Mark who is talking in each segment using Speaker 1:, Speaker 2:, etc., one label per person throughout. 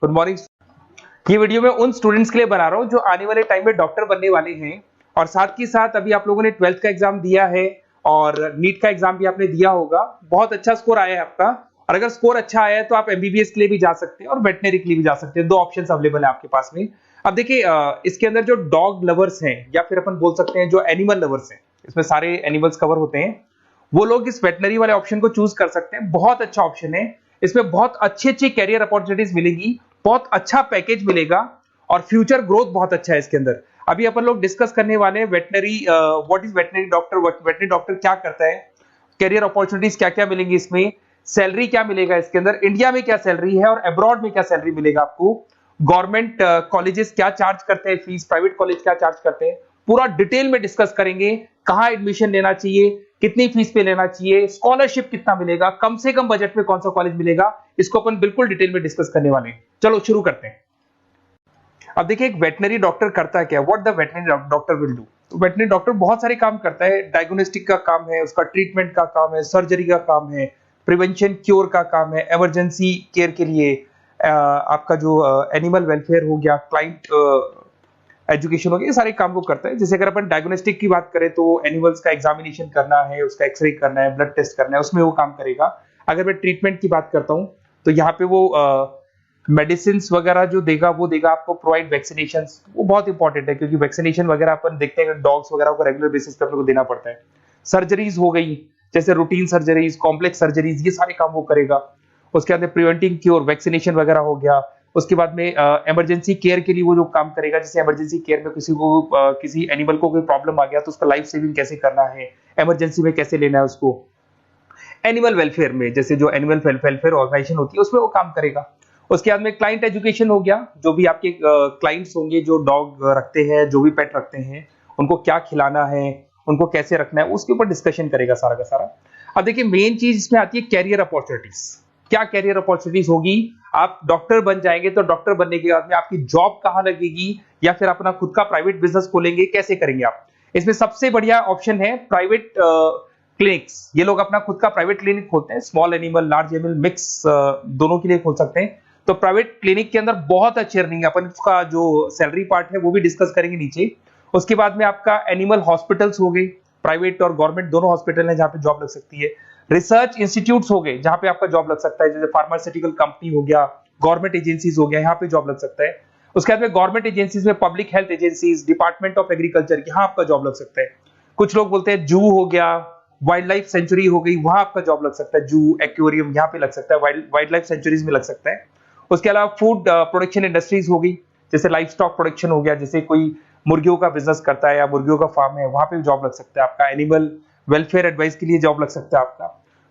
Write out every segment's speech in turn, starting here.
Speaker 1: Good morning. ये video मैं उन स्टूडेंट्स के लिए बना रहा हूँ जो आने वाले टाइम में डॉक्टर बनने वाले हैं और साथ ही साथ अभी आप लोगों ने 12th का एग्जाम दिया है और नीट का एग्जाम भी आपने दिया होगा। बहुत अच्छा स्कोर आया है आपका और अगर स्कोर अच्छा आया है तो आप एमबीबीएस के लिए भी जा सकते हैं और वेटनरी के लिए भी जा सकते हैं। दो ऑप्शंस अवेलेबल है आपके पास में। अब देखिए इसके अंदर जो डॉग लवर्स हैं या फिर अपन बोल सकते हैं जो एनिमल लवर्स हैं, इसमें सारे एनिमल्स कवर होते हैं, वो लोग इस वेटनरी वाले ऑप्शन को चूज कर सकते हैं। बहुत अच्छा ऑप्शन है, इसमें बहुत अच्छी अच्छी कैरियर अपॉर्चुनिटीज मिलेगी, बहुत अच्छा पैकेज मिलेगा और फ्यूचर ग्रोथ बहुत अच्छा है इसके अंदर। अभी अपन लोग डिस्कस करने वाले हैं veterinary, what is veterinary doctor, veterinary doctor क्या करता है, कैरियर अपॉर्चुनिटीज क्या क्या मिलेंगी इसमें, सैलरी क्या मिलेगा इसके अंदर, इंडिया में क्या सैलरी है और अब्रॉड में क्या सैलरी मिलेगा आपको, गवर्नमेंट कॉलेजेस क्या चार्ज करते हैं फीस, प्राइवेट कॉलेज क्या चार्ज करते हैं, पूरा डिटेल में डिस्कस करेंगे। कहां एडमिशन लेना चाहिए, कितनी फीस पे लेना चाहिए, स्कॉलरशिप कितना मिलेगा, कम से कम बजट में कौन सा कॉलेज मिलेगा, इसको अपन बिल्कुल डिटेल में डिस्कस करने वाले हैं। चलो शुरू करते हैं। अब देखिए एक वेटनरी डॉक्टर करता है क्या, what the veterinary doctor will do. तो वेटनरी डॉक्टर बहुत सारे काम करता है, डायग्नोस्टिक का काम है, उसका ट्रीटमेंट का काम है, सर्जरी का काम है, प्रिवेंशन क्योर का काम है, इमरजेंसी केयर के लिए आपका जो एनिमल वेलफेयर हो गया, क्लाइंट एजुकेशन हो गया, ये सारे काम को करता है। जैसे अगर अपन डायग्नोस्टिक की बात करें तो एनिमल्स का एग्जामिनेशन करना है, उसका एक्सरे करना है, ब्लड टेस्ट करना है, उसमें वो काम करेगा। अगर मैं ट्रीटमेंट की बात करता हूं तो यहाँ पे वो मेडिसिन वगैरह जो देगा वो देगा आपको, प्रोवाइड वैक्सीनेशन, वो बहुत इंपॉर्टेंट है क्योंकि वैक्सीनेशन वगैरह अपन देखते हैं डॉग्स वगैरह को रेगुलर बेसिस पे अपने को देना पड़ता है। सर्जरीज हो गई, जैसे रूटीन सर्जरीज, कॉम्प्लेक्स सर्जरीज, ये सारे काम वो करेगा। उसके अंदर प्रिवेंटिंग क्योर, वैक्सीनेशन वगैरह हो गया। उसके बाद में इमरजेंसी केयर के लिए वो जो काम करेगा, जैसे इमरजेंसी केयर में किसी को किसी एनिमल को कोई प्रॉब्लम आ गया तो उसका लाइफ सेविंग कैसे करना है, इमरजेंसी में कैसे लेना है उसको। एनिमल वेलफेयर में जैसे जो एनिमल वेलफेयर ऑर्गेनाइजेशन होती है उसमें वो काम करेगा। उसके बाद में क्लाइंट एजुकेशन हो गया, जो भी आपके क्लाइंट्स होंगे जो डॉग रखते हैं, जो भी पेट रखते हैं, उनको क्या खिलाना है, उनको कैसे रखना है, उसके ऊपर डिस्कशन करेगा सारा का सारा। अब देखिए मेन चीज इसमें आती है कैरियर अपॉर्चुनिटीज। क्या कैरियर अपॉर्चुनिटीज होगी, आप डॉक्टर बन जाएंगे तो डॉक्टर बनने के बाद में आपकी जॉब कहां लगेगी या फिर अपना खुद का प्राइवेट बिजनेस खोलेंगे, कैसे करेंगे आप। इसमें सबसे बढ़िया ऑप्शन है प्राइवेट क्लिनिक्स। ये लोग अपना खुद का प्राइवेट क्लिनिक खोलते हैं, small animal, large animal, mix दोनों के लिए खोल सकते हैं। तो प्राइवेट क्लिनिक के अंदर बहुत अच्छी अर्निंग है, अपन उसका जो सैलरी पार्ट है वो भी डिस्कस करेंगे नीचे। उसके बाद में आपका एनिमल हॉस्पिटल्स हो गए, प्राइवेट और गवर्नमेंट दोनों हॉस्पिटल हैं जहां पे जॉब लग सकती है। रिसर्च इंस्टीट्यूट्स हो गए जहां पे आपका जॉब लग सकता है, जैसे फार्मास्यूटिकल कंपनी हो गया, गवर्नमेंट एजेंसीज हो गया, यहाँ पे जॉब लग सकता है। उसके बाद में गवर्नमेंट एजेंसीज में public health agencies, department of agriculture, यहाँ आपका जॉब लग सकता है। कुछ लोग बोलते हैं जू हो गया, वाइल्ड लाइफ सेंचुरी हो गई, वहां आपका जॉब लग सकता है, जू, एक्वेरियम, यहाँ पे लग सकता है, वाइल्ड लाइफ सेंचुरीज में लग सकता है। उसके अलावा फूड प्रोडक्शन इंडस्ट्रीज हो गई, जैसे लाइफ स्टॉक प्रोडक्शन हो गया, जैसे कोई मुर्गियों का बिजनेस करता है या मुर्गियों का फार्म है, वहां पे जॉब लग सकता है आपका। एनिमल वेलफेयर एडवाइस के लिए जॉब लग सकता है आपका।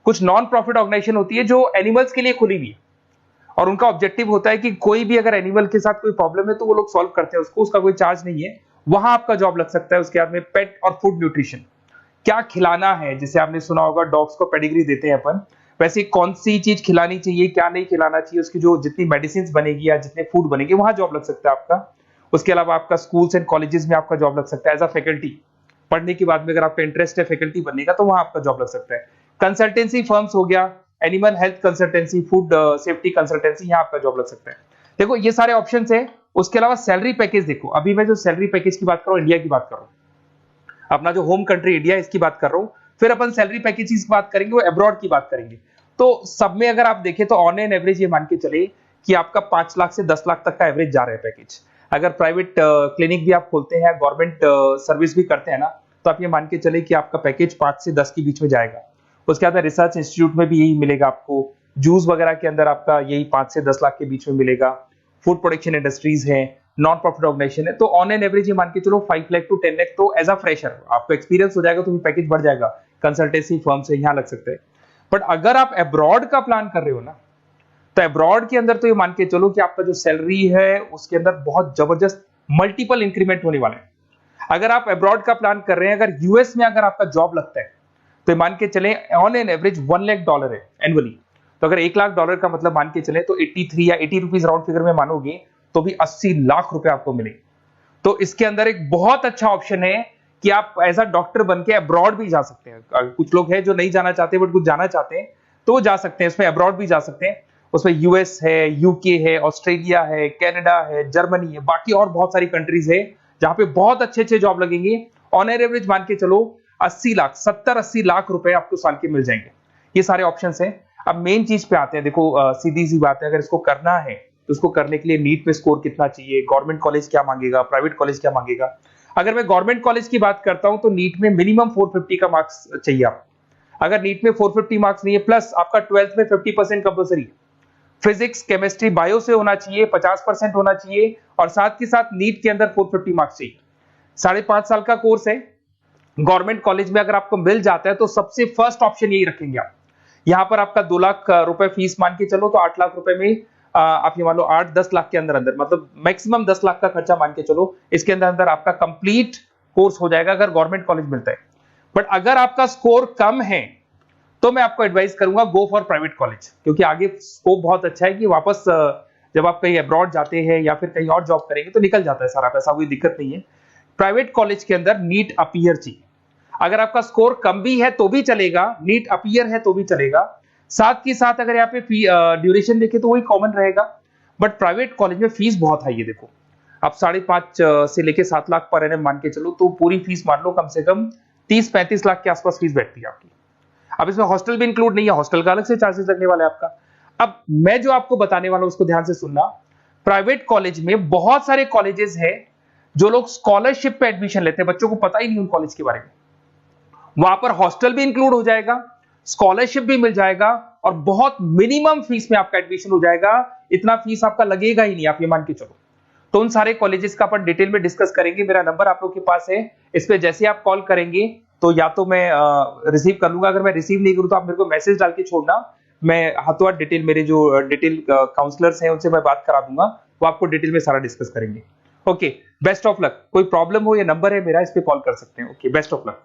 Speaker 1: कुछ नॉन प्रॉफिट ऑर्गेनाइजेशन होती है जो एनिमल्स के लिए खुली हुई है और उनका ऑब्जेक्टिव होता है कि कोई भी अगर एनिमल के साथ कोई प्रॉब्लम है तो वो लोग सॉल्व करते हैं उसको, उसका कोई चार्ज नहीं है, वहां आपका जॉब लग सकता है। उसके बाद में पेट और फूड न्यूट्रिशन, क्या खिलाना है, जैसे आपने सुना होगा डॉग्स को पेडिग्री देते हैं अपन, वैसे कौन सी चीज खिलानी चाहिए, क्या नहीं खिलाना चाहिए, उसकी जो जितनी मेडिसिन बनेगी या जितने फूड बनेंगे वहां जॉब लग सकता है आपका। उसके अलावा आपका स्कूल्स एंड कॉलेजेस में आपका जॉब लग सकता है एज अ फैकल्टी। पढ़ने के बाद में अगर आपका इंटरेस्ट है फैकल्टी बनने का तो वहां आपका जॉब लग सकता है। कंसल्टेंसी फर्म्स हो गया, animal health consultancy, food safety consultancy, यहाँ आपका जॉब लग सकता है। देखो ये सारे ऑप्शंस है। उसके अलावा सैलरी पैकेज देखो, अभी मैं जो सैलरी पैकेज की बात कर रहा हूँ इंडिया की बात कर रहा हूँ, अपना जो होम कंट्री इंडिया इसकी बात कर रहा हूँ, फिर अपन सैलरी पैकेज की बात करेंगे, वो अब्रॉड की बात करेंगे। तो सब में अगर आप देखें तो ऑन एन एवरेज ये मान के चले कि आपका 5 लाख से 10 लाख तक का एवरेज जा रहा है पैकेज। अगर प्राइवेट क्लिनिक भी आप खोलते हैं, गवर्नमेंट सर्विस भी करते हैं ना, तो आप ये मान के चले कि आपका पैकेज 5 से 10 के बीच में जाएगा। उसके बाद रिसर्च इंस्टीट्यूट में भी यही मिलेगा आपको, जूस वगैरह के अंदर आपका यही 5 से 10 लाख के बीच में मिलेगा। फूड प्रोडक्शन इंडस्ट्रीज है, नॉन प्रॉफिट ऑर्गेनाइजेशन है, तो ऑन एन एवरेज ये मान के चलो 5 लाख टू 10 लाख, तो एज अ फ्रेशर आपको एक्सपीरियंस हो जाएगा तो पैकेज बढ़ जाएगा। कंसल्टेंसी फर्म से यहाँ लग सकते हैं। बट अगर आप अब्रॉड का प्लान कर रहे हो ना, तो अब्रॉड के अंदर तो ये मान के चलो कि आपका जो सैलरी है उसके अंदर बहुत जबरदस्त मल्टीपल इंक्रीमेंट होने वाला है। अगर आप अब्रॉड का प्लान कर रहे हैं, अगर यूएस में अगर आपका जॉब लगता है तो मान के चले ऑन एन एवरेज $1 लाख है एनुअली। तो अगर $1 लाख का मतलब मान के चले तो 83 या 80 रुपीज राउंड फिगर में मानोगे तो भी 80 लाख रुपए आपको मिले। तो इसके अंदर एक बहुत अच्छा ऑप्शन है कि आप एज अ डॉक्टर बन के अब्रॉड भी जा सकते हैं। कुछ लोग हैं जो नहीं जाना चाहते बट कुछ जाना चाहते हैं तो वो जा सकते हैं, इसमें अब्रॉड भी जा सकते हैं। उसमें यूएस है, यूके है, ऑस्ट्रेलिया है, कनाडा है, जर्मनी है, बाकी और बहुत सारी कंट्रीज है जहां पे बहुत अच्छे अच्छे जॉब लगेंगे। ऑन एवरेज मान के चलो 80 लाख, 70-80 लाख रुपए आपको साल के मिल जाएंगे। ये सारे ऑप्शंस हैं। अब मेन चीज पे आते हैं। देखो सीधी सी बात है, अगर इसको करना है तो उसको करने के लिए नीट में स्कोर कितना चाहिए, गवर्नमेंट कॉलेज क्या मांगेगा, प्राइवेट कॉलेज क्या मांगेगा। अगर मैं गवर्नमेंट कॉलेज की बात करता हूं तो नीट में मिनिमम 450 का मार्क्स चाहिए आपको। अगर नीट में 450 मार्क्स नहीं है, प्लस आपका 12th में 50% कंपल्सरी, फिजिक्स, केमिस्ट्री, बायो से होना चाहिए, 50% होना चाहिए, और साथ के साथ नीट के अंदर 450 मार्क्स चाहिए। 5.5 साल का कोर्स है। गवर्नमेंट कॉलेज में अगर आपको मिल जाता है तो सबसे फर्स्ट ऑप्शन यही रखेंगे आप। यहां पर आपका 2 लाख रुपए फीस मान के चलो तो 8 लाख रुपए में आप ये मान लो 8-10 लाख के अंदर अंदर, मतलब मैक्सिमम 10 लाख का खर्चा मान के चलो, इसके अंदर अंदर आपका कंप्लीट कोर्स हो जाएगा अगर गवर्नमेंट कॉलेज मिलता है। बट अगर आपका स्कोर कम है तो मैं आपको एडवाइस करूंगा गो फॉर प्राइवेट कॉलेज, क्योंकि आगे स्कोप बहुत अच्छा है कि वापस जब आप कहीं अब्रॉड जाते हैं या फिर कहीं और जॉब करेंगे तो निकल जाता है सारा पैसा, कोई दिक्कत नहीं है। प्राइवेट कॉलेज के अंदर नीट अपीयर चाहिए। अगर आपका स्कोर कम भी है तो भी चलेगा, नीट अपीयर है तो भी चलेगा। साथ के साथ अगर यहाँ पे ड्यूरेशन देखें तो वही कॉमन रहेगा। बट प्राइवेट कॉलेज में फीस बहुत हाई है। देखो आप 5.5 से लेके 7 लाख पर एनम मान के चलो तो पूरी फीस मान लो कम से कम 30-35 लाख के आसपास फीस बैठती है आपकी। अब इसमें हॉस्टल भी इंक्लूड नहीं है, हॉस्टल का अलग से चार्जेस लगने वाला है आपका। अब मैं जो आपको बताने वाला हूं उसको ध्यान से सुनना। प्राइवेट कॉलेज में बहुत सारे कॉलेजेस हैं जो लोग स्कॉलरशिप पे एडमिशन लेते हैं, बच्चों को पता ही नहीं उन कॉलेज के बारे में। वहां पर हॉस्टल भी इंक्लूड हो जाएगा, स्कॉलरशिप भी मिल जाएगा, और बहुत मिनिमम फीस में आपका एडमिशन हो जाएगा। इतना फीस आपका लगेगा ही नहीं, आप ये मान के चलो। तो उन सारे कॉलेजेस का अपन डिटेल में डिस्कस करेंगे। मेरा नंबर आप लोग के पास है, इस पे जैसे आप कॉल करेंगे तो या तो मैं रिसीव कर लूंगा, अगर मैं रिसीव नहीं करूं तो आप मेरे को मैसेज डाल के छोड़ना, मैं हाथों हाथ डिटेल, मेरे जो डिटेल काउंसलर्स हैं उनसे मैं बात करा दूंगा, वो आपको डिटेल में सारा डिस्कस करेंगे। Okay, best of luck. कोई प्रॉब्लम हो, ये नंबर है मेरा, इस पे कॉल कर सकते हैं। Okay, best of luck.